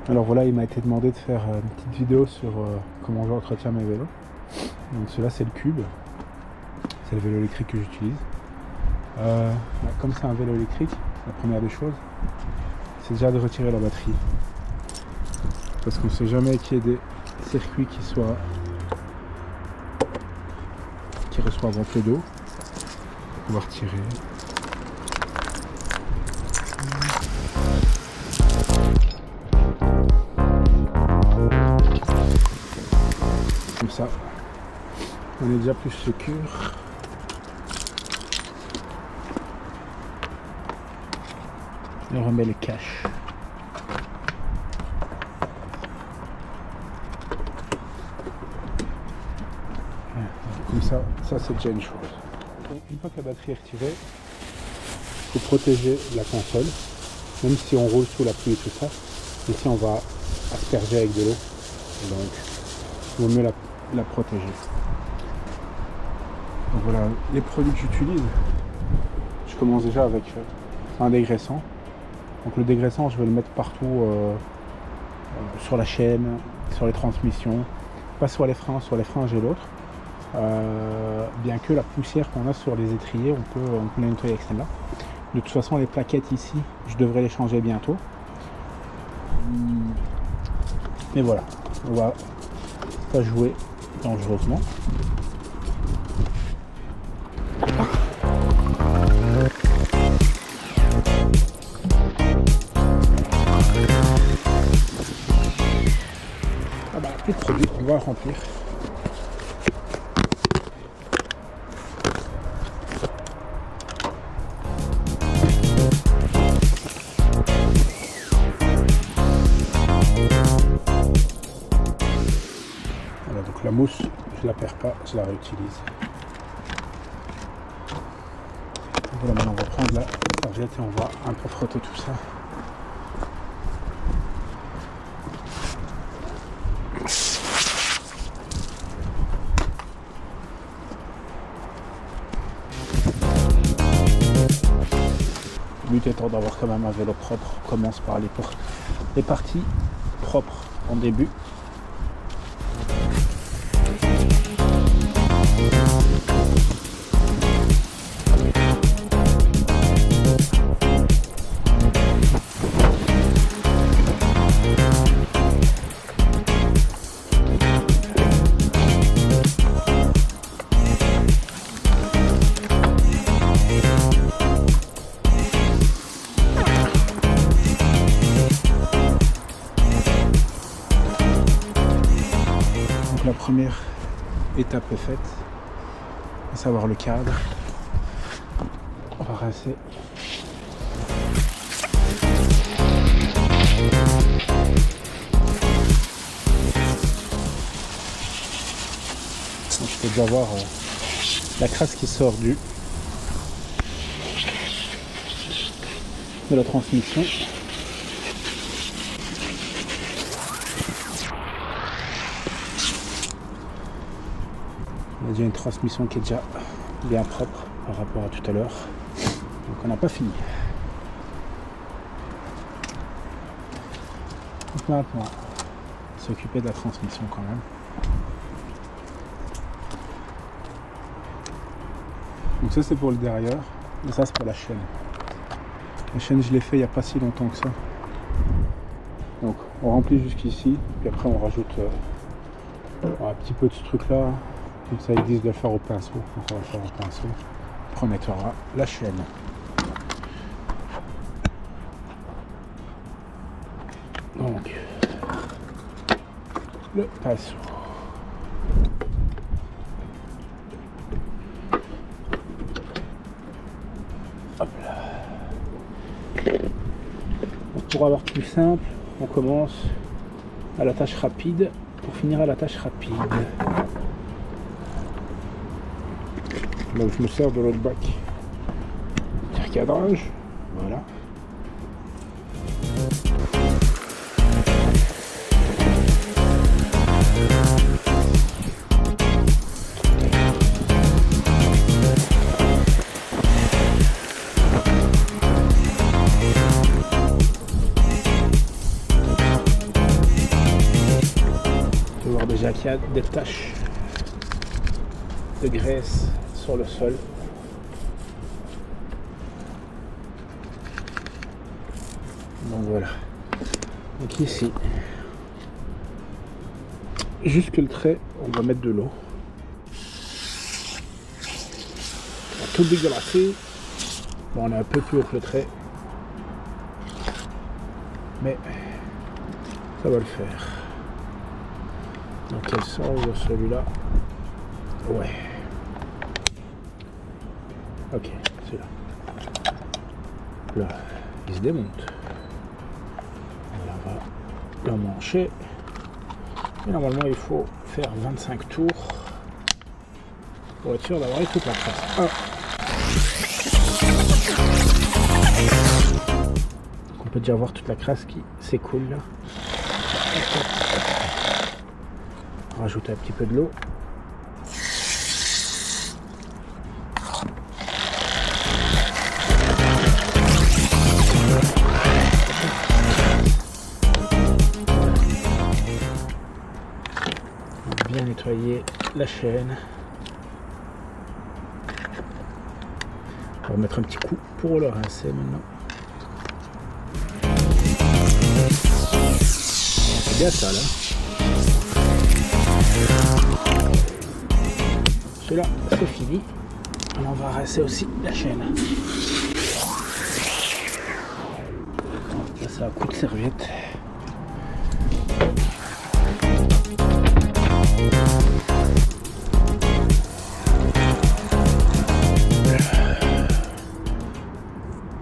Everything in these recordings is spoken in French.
Alors voilà, il m'a été demandé de faire une petite vidéo sur comment j'entretiens mes vélos. Donc celui-là c'est le Cube, c'est le vélo électrique que j'utilise. Comme c'est un vélo électrique, la première des choses, c'est déjà de retirer la batterie. Parce qu'on ne sait jamais qu'il y ait des circuits qui reçoivent un peu d'eau. On va retirer. Comme ça, on est déjà plus secure. Et on remet le cache. Comme ça c'est déjà une chose. Une fois que la batterie est retirée, il faut protéger la console, même si on roule sous la pluie et tout ça. Ici on va asperger avec de l'eau, donc il vaut mieux la protéger. Donc voilà les produits que j'utilise. Je commence déjà avec un dégraissant. Donc le dégraissant, je vais le mettre partout sur la chaîne, sur les transmissions, pas sur les freins j'ai l'autre. Bien que la poussière qu'on a sur les étriers, on peut la nettoyer avec celle-là. De toute façon, les plaquettes ici, je devrais les changer bientôt. Mais voilà, on va pas jouer dangereusement. Les produits, on va remplir. Voilà, donc la mousse, je la perds pas, je la réutilise. Voilà, maintenant on va prendre la serviette et on va un peu frotter tout ça. Le but étant d'avoir quand même un vélo propre. On commence par les parties propres en début. La première étape est faite, à savoir le cadre. On va rincer. Donc, je peux déjà voir la crasse qui sort de la transmission. On a déjà une transmission qui est déjà bien propre par rapport à tout à l'heure. Donc on n'a pas fini. Donc maintenant, s'occuper de la transmission quand même. Donc ça c'est pour le derrière, et ça c'est pour la chaîne. La chaîne je l'ai fait il n'y a pas si longtemps que ça. Donc on remplit jusqu'ici, puis après on rajoute un petit peu de ce truc là. Donc ça existe de le faire au pinceau, donc on va le faire au pinceau. Après on nettoiera la chaîne. Donc le pinceau. Hop là. Donc pour avoir plus simple, on commence à la tâche rapide pour finir à la tâche rapide. Donc je me sers de l'autre bac. Petit recadrage, voilà. déjà qu'il y a des taches de graisse sur le sol. Donc voilà. Donc ici, jusque le trait, on va mettre de l'eau. On va tout dégueulasser. Bon, on est un peu plus haut que le trait, mais ça va le faire. Donc quel sort celui-là? Ouais. Ok, c'est là. Là, il se démonte. On va l'emmancher. Et normalement, il faut faire 25 tours pour être sûr d'avoir toute la crasse. On peut déjà voir toute la crasse qui s'écoule là. On rajoute un petit peu de l'eau. Bien nettoyer la chaîne. On va remettre un petit coup pour le rincer maintenant. C'est bien ça là. Celui-là, c'est fini. Alors on va rincer aussi la chaîne. Là, c'est un coup de serviette.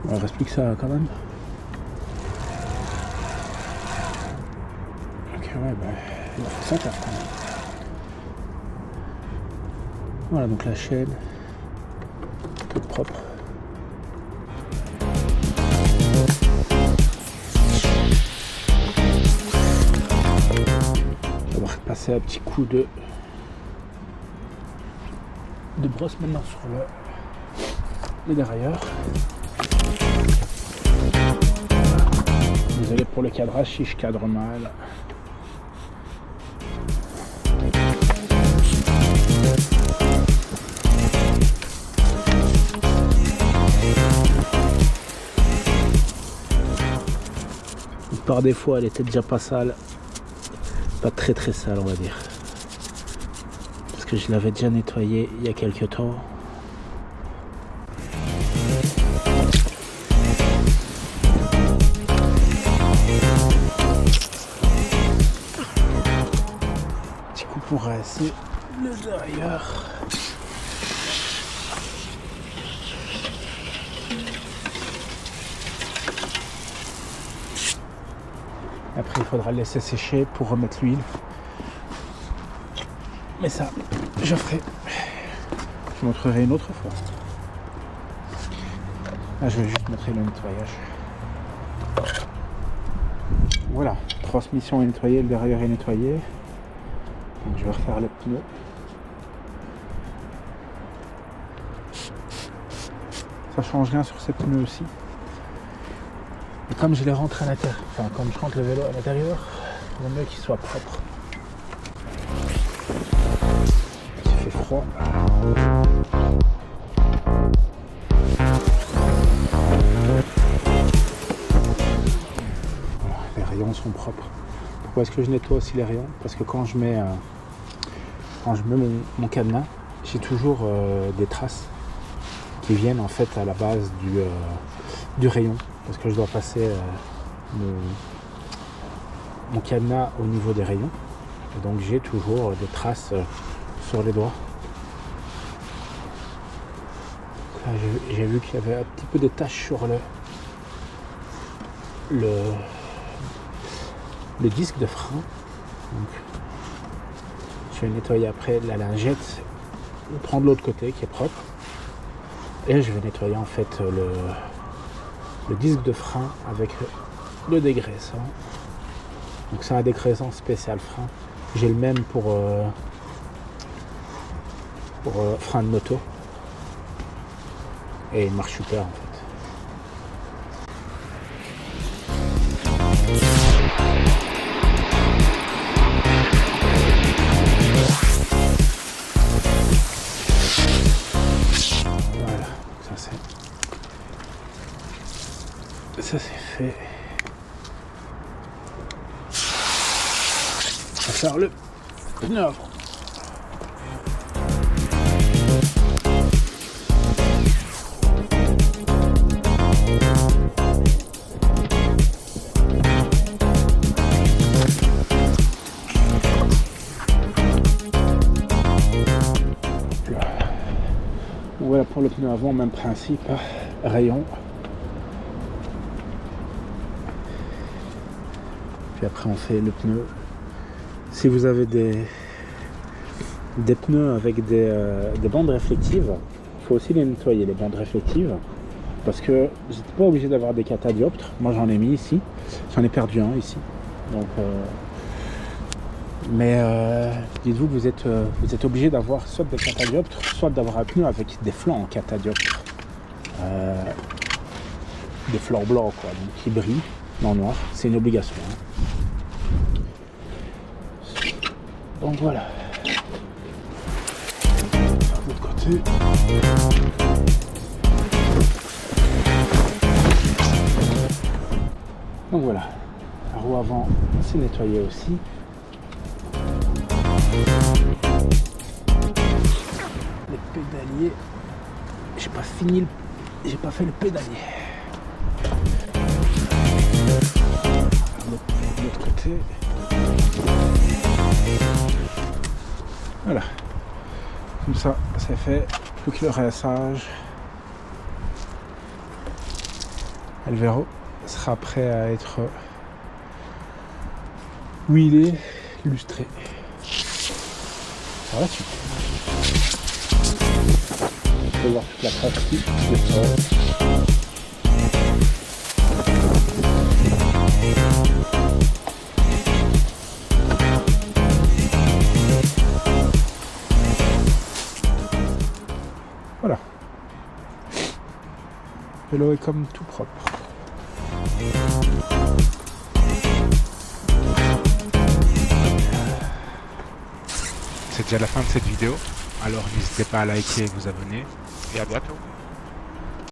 Il ne reste plus que ça quand même. Ok, ouais, bah, il a fait son taf quand même. Voilà, donc la chaîne, toute propre. Je vais repasser un petit coup de brosse maintenant sur le dérailleur. Désolé pour le cadrage si je cadre mal. Par défaut, elle était déjà pas sale, pas très sale on va dire, parce que je l'avais déjà nettoyée il y a quelques temps. Petit coup pour rincer le derrière. Après, il faudra le laisser sécher pour remettre l'huile. Mais ça, je ferai. Je montrerai une autre fois. Là, je vais juste montrer le nettoyage. Voilà, transmission est nettoyée, le derrière est nettoyé. Donc, je vais refaire le pneu. Ça change rien sur ces pneus aussi. Et comme je les rentre à l'intérieur, enfin comme je rentre le vélo à l'intérieur, il vaut mieux qu'il soit propre. Il fait froid. Voilà, les rayons sont propres. Pourquoi est-ce que je nettoie aussi les rayons? Parce que quand je mets mon cadenas, j'ai toujours des traces qui viennent en fait à la base du rayon. Parce que je dois passer mon cadenas au niveau des rayons. Et donc j'ai toujours des traces sur les doigts. Là, j'ai vu qu'il y avait un petit peu des taches sur le disque de frein. Donc, je vais nettoyer après la lingette, prendre l'autre côté qui est propre. Et je vais nettoyer en fait le disque de frein avec le dégraissant. Donc c'est un dégraissant spécial frein. J'ai le même pour frein de moto. Et il marche super en fait. faire le pneu avant. Voilà pour le pneu avant, même principe, rayon. Puis après on fait le pneu. Si vous avez des pneus avec des bandes réflectives, il faut aussi les nettoyer, les bandes réflectives, parce que vous n'êtes pas obligé d'avoir des catadioptres. Moi j'en ai mis ici, j'en ai perdu un ici. Donc, dites-vous que vous êtes obligé d'avoir soit des catadioptres, soit d'avoir un pneu avec des flancs en catadioptres. Des flancs blancs quoi, donc qui brillent en noir, c'est une obligation. Hein. Donc voilà. De l'autre côté. Donc voilà. La roue avant, c'est nettoyé aussi. Les pédaliers. J'ai pas fait le pédalier. De l'autre côté. Voilà. Comme ça, c'est fait. Plus que le rinçage. Et le verrou sera prêt à être huilé, lustré. Par la suite. On peut voir toute la pratique de ça. Voilà. Le vélo est comme tout propre. C'est déjà la fin de cette vidéo, alors n'hésitez pas à liker et vous abonner, et à bientôt.